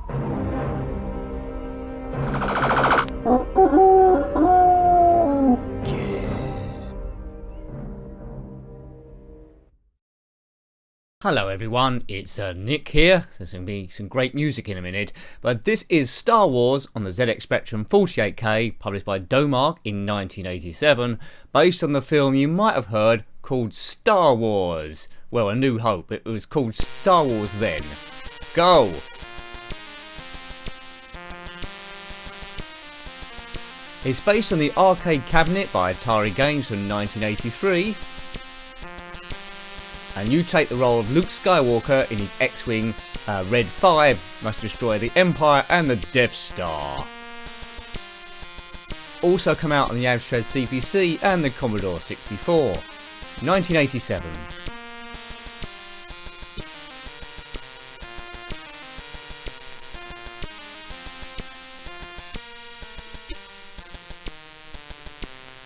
Hello everyone, it's Nick here. There's going to be some great music in a minute, but this is Star Wars on the ZX Spectrum 48K, published by Domark in 1987, based on the film you might have heard called Star Wars. Well, A New Hope. It was called Star Wars then. Go! It's based on the arcade cabinet by Atari Games from 1983. And you take the role of Luke Skywalker in his X-Wing Red 5, must destroy the Empire and the Death Star. Also come out on the Amstrad CPC and the Commodore 64. 1987.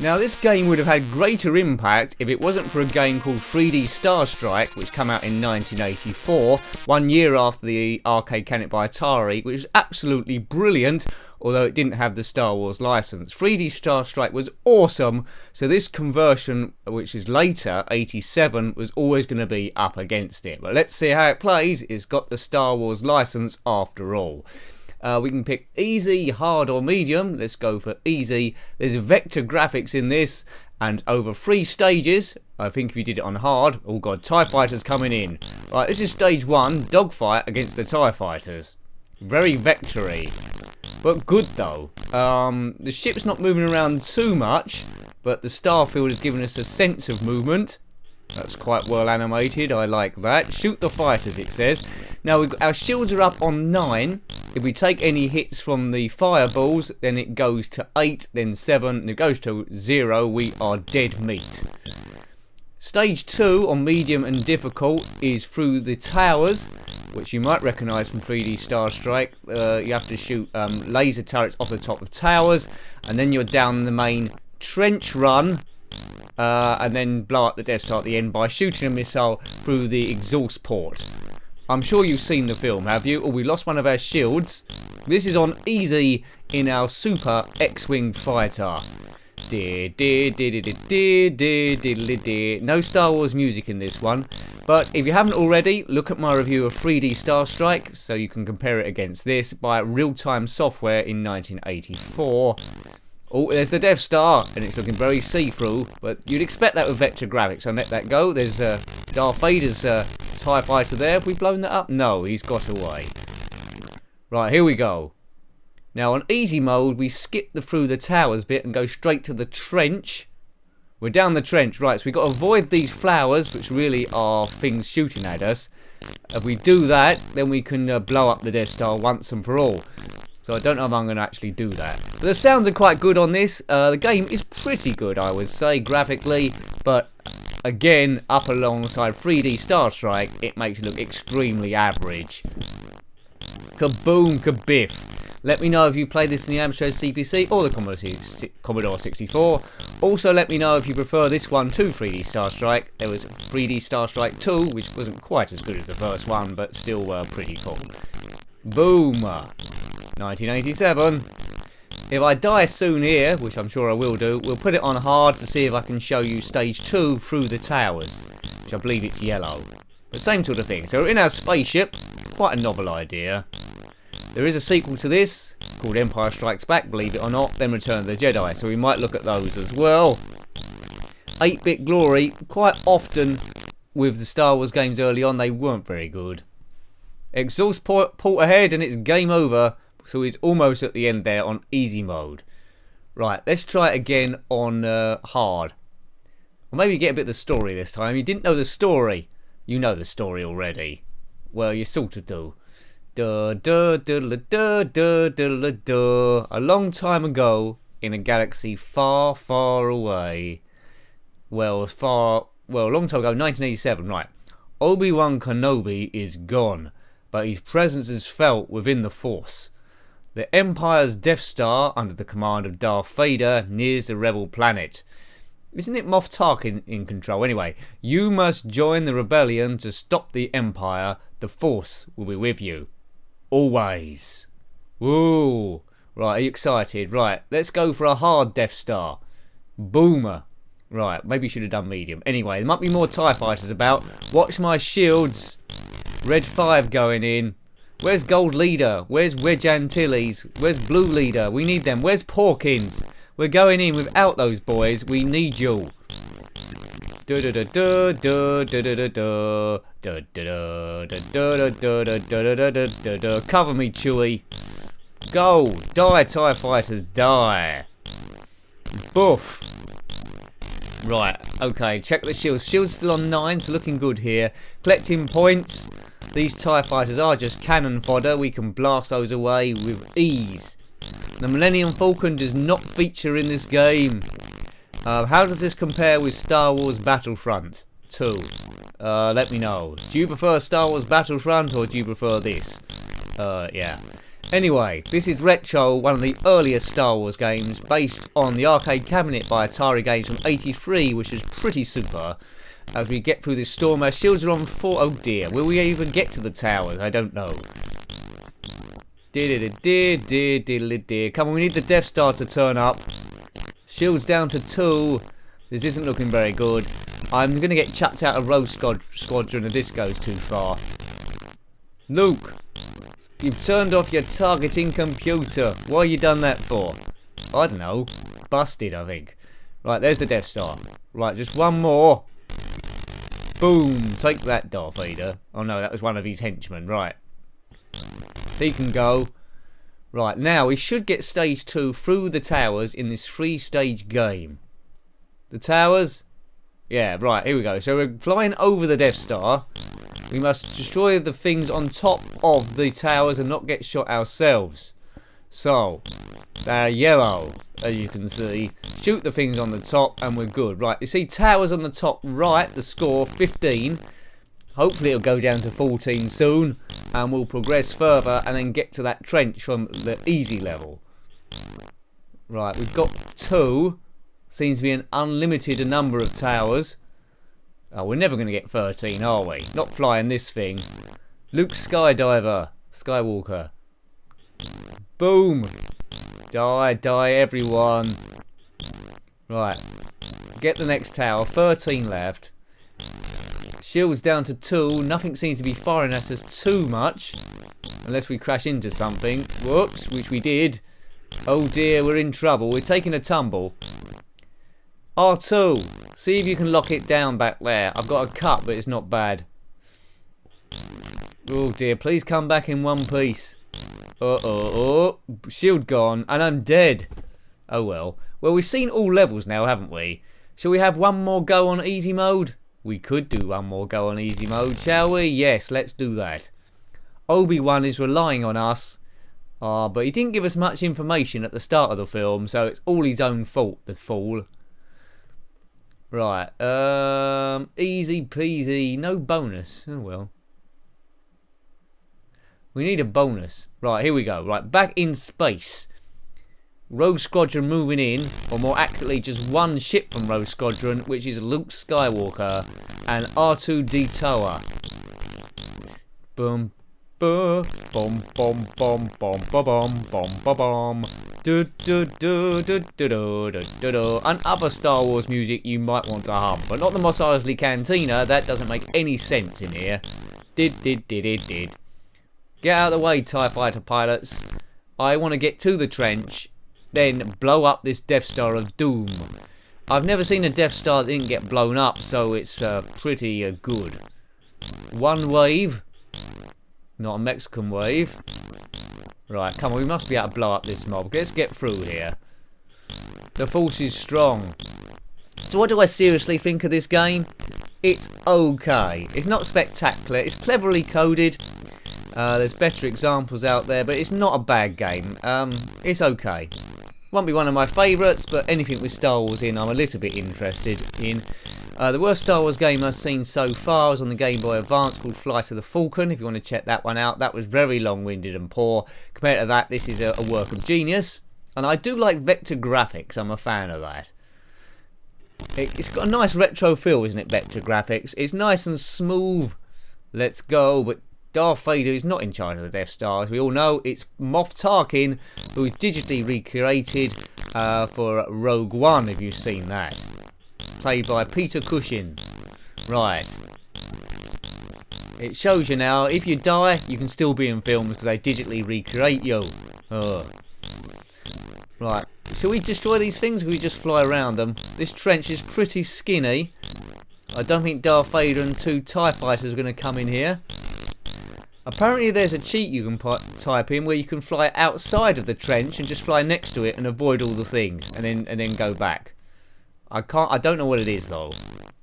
Now this game would have had greater impact if it wasn't for a game called 3D Star Strike, which came out in 1984, 1 year after the arcade cabinet by Atari, which was absolutely brilliant, although it didn't have the Star Wars license. 3D Star Strike was awesome, so this conversion, which is later, 87, was always going to be up against it. But let's see how it plays. It's got the Star Wars license after all. We can pick easy, hard or medium. Let's go for easy. There's vector graphics in this and over 3 stages. I think if you did it on hard, oh god, TIE fighters coming in. Right, this is stage 1, dogfight against the TIE fighters. Very vectory, but good though. The ship's not moving around too much, but the starfield has given us a sense of movement. That's quite well animated, I like that. Shoot the fighters, it says. Now, our shields are up on 9. If we take any hits from the fireballs, then it goes to 8, then 7, and it goes to 0. We are dead meat. Stage 2 on medium and difficult is through the towers, which you might recognise from 3D Star Strike. You have to shoot laser turrets off the top of towers, and then you're down the main trench run. And then blow up the Death Star at the end by shooting a missile through the exhaust port. I'm sure you've seen the film, have you? Oh, we lost one of our shields. This is on easy in our Super X-Wing fighter. No Star Wars music in this one. But if you haven't already, look at my review of 3D Star Strike, so you can compare it against this by Real-Time Software in 1984. Oh, there's the Death Star, and it's looking very see-through, but you'd expect that with vector graphics, so let that go. There's Darth Vader's TIE fighter there. Have we blown that up? No, he's got away. Right, here we go. Now, on easy mode, we skip the through the towers bit and go straight to the trench. We're down the trench, right, so we've got to avoid these flowers, which really are things shooting at us. If we do that, then we can blow up the Death Star once and for all. So I don't know if I'm going to actually do that. But the sounds are quite good on this. The game is pretty good, I would say, graphically. But again, up alongside 3D Star Strike, it makes it look extremely average. Kaboom, kabiff. Let me know if you play this in the Amstrad CPC or the Commodore 64. Also, let me know if you prefer this one to 3D Star Strike. There was 3D Star Strike 2, which wasn't quite as good as the first one, but still pretty cool. Boom! 1987. If I die soon here, which I'm sure I will do, we'll put it on hard to see if I can show you stage 2 through the towers, which I believe it's yellow. But same sort of thing. So we're in our spaceship. Quite a novel idea. There is a sequel to this called Empire Strikes Back, believe it or not, then Return of the Jedi, so we might look at those as well. 8-bit glory. Quite often with the Star Wars games early on, they weren't very good. Exhaust port ahead and it's game over. So he's almost at the end there on easy mode. Right, let's try it again on hard. Or maybe get a bit of the story this time. You didn't know the story. You know the story already. Well, you sort of do. A long time ago, in a galaxy far, far away. Well, a long time ago, 1987, right. Obi-Wan Kenobi is gone, but his presence is felt within the Force. The Empire's Death Star, under the command of Darth Vader, nears the rebel planet. Isn't it Moff Tarkin in control? Anyway, you must join the rebellion to stop the Empire. The Force will be with you. always. Woo. Right, are you excited? Right, let's go for a hard Death Star. Boomer. Right, maybe you should have done medium. Anyway, there might be more TIE fighters about. Watch my shields. Red 5 going in. Where's Gold Leader? Where's Wedge Antilles? Where's Blue Leader? We need them. Where's Porkins? We're going in without those boys. We need you. Cover me, Chewie. Go. Die, TIE fighters. Die. Boof. Right, okay, check the shields. Shields still on 9, so looking good here. Collecting points. These TIE fighters are just cannon fodder. We can blast those away with ease. The Millennium Falcon does not feature in this game. How does this compare with Star Wars Battlefront 2? Let me know. Do you prefer Star Wars Battlefront or do you prefer this? Yeah. Anyway, this is Retro, one of the earliest Star Wars games, based on the arcade cabinet by Atari Games from '83, which is pretty super. As we get through this storm, our shields are on 4. Oh dear, will we even get to the towers? I don't know. Come on, we need the Death Star to turn up. Shields down to 2. This isn't looking very good. I'm going to get chucked out of Rogue Squadron if this goes too far. Luke! You've turned off your targeting computer. Why you done that for? I don't know. Busted, I think. Right, there's the Death Star. Right, just one more. Boom. Take that, Darth Vader. Oh no, that was one of his henchmen. Right. He can go. Right, now we should get stage 2 through the towers in this 3-stage game. The towers? Yeah, right, here we go. So we're flying over the Death Star. We must destroy the things on top of the towers and not get shot ourselves. So, they're yellow, as you can see. Shoot the things on the top and we're good. Right, you see towers on the top right, the score 15. Hopefully it'll go down to 14 soon. And we'll progress further and then get to that trench from the easy level. Right, we've got 2. Seems to be an unlimited number of towers. Oh, we're never going to get 13, are we? Not flying this thing. Luke Skydiver. Skywalker. Boom. Die, die, everyone. Right. Get the next tower. 13 left. Shields down to 2. Nothing seems to be firing at us too much. Unless we crash into something. Whoops, which we did. Oh dear, we're in trouble. We're taking a tumble. R2. See if you can lock it down back there. I've got a cut, but it's not bad. Oh dear, please come back in one piece. Oh. Shield gone, and I'm dead. Oh well. Well, we've seen all levels now, haven't we? Shall we have one more go on easy mode? We could do one more go on easy mode, shall we? Yes, let's do that. Obi-Wan is relying on us. But he didn't give us much information at the start of the film, so it's all his own fault, the fool. Right, easy peasy, no bonus. Oh well. We need a bonus. Right, here we go. Right, back in space. Rogue Squadron moving in, or more accurately, just one ship from Rogue Squadron, which is Luke Skywalker and R2-D2. Boom, boom, boom, boom, boom, boom, boom, boom, boom. And other Star Wars music you might want to hum, but not the Mos Eisley Cantina. That doesn't make any sense in here. Did. Get out of the way, TIE fighter pilots. I want to get to the trench, then blow up this Death Star of Doom. I've never seen a Death Star that didn't get blown up, so it's pretty good. One wave. Not a Mexican wave. Right, come on, we must be able to blow up this mob. Let's get through here. The force is strong. So what do I seriously think of this game? It's okay. It's not spectacular. It's cleverly coded. There's better examples out there, but it's not a bad game. It's okay. Won't be one of my favourites, but anything with Star Wars in, I'm a little bit interested in. The worst Star Wars game I've seen so far was on the Game Boy Advance called Flight of the Falcon, if you want to check that one out. That was very long-winded and poor. Compared to that, this is a work of genius. And I do like vector graphics, I'm a fan of that. It's got a nice retro feel, isn't it, vector graphics? It's nice and smooth. Let's go, but Darth Vader is not in charge of the Death Star. As we all know, it's Moff Tarkin, who is digitally recreated for Rogue One, if you've seen that. Played by Peter Cushing. Right. It shows you now, if you die, you can still be in films because they digitally recreate you. Oh. Right. Shall we destroy these things or can we just fly around them? This trench is pretty skinny. I don't think Darth Vader and 2 TIE fighters are going to come in here. Apparently there's a cheat you can type in where you can fly outside of the trench and just fly next to it and avoid all the things and then go back. I don't know what it is though.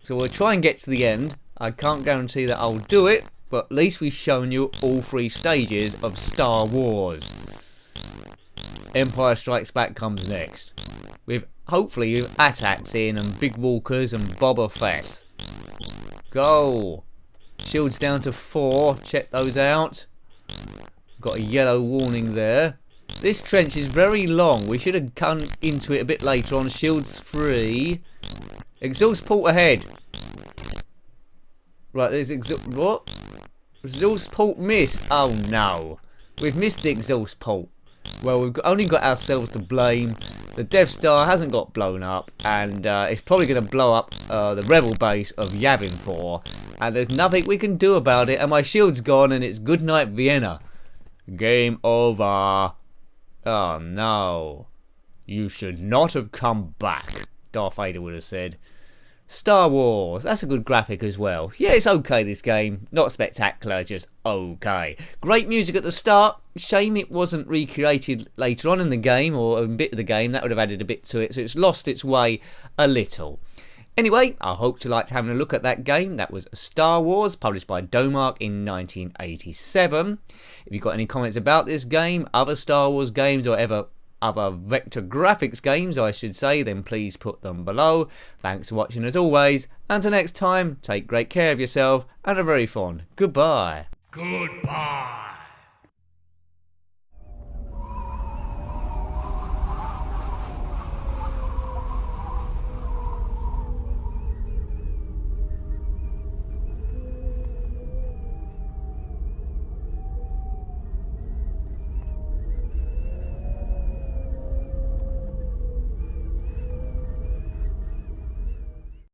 So we'll try and get to the end. I can't guarantee that I'll do it, but at least we've shown you all 3 stages of Star Wars. Empire Strikes Back comes next. With hopefully AT-ATs in and Big Walkers and Boba Fett. Go! Shields down to 4. Check those out. Got a yellow warning there. This trench is very long. We should have come into it a bit later on. Shields 3. Exhaust port ahead. Right, there's what? Exhaust port missed. Oh no. We've missed the exhaust port. Well, we've only got ourselves to blame. The Death Star hasn't got blown up, and it's probably going to blow up the rebel base of Yavin 4, and there's nothing we can do about it, and my shield's gone, and it's goodnight Vienna. Game over. Oh no. You should not have come back, Darth Vader would have said. Star Wars, that's a good graphic as well. Yeah, it's okay, this game. Not spectacular, just okay. Great music at the start. Shame it wasn't recreated later on in the game, or a bit of the game. That would have added a bit to it, so it's lost its way a little. Anyway, I hope you liked having a look at that game. That was Star Wars, published by Domark in 1987. If you've got any comments about this game, other Star Wars games, or other vector graphics games I should say, then please put them below. Thanks for watching as always. Until next time, take great care of yourself and a very fond goodbye. Goodbye.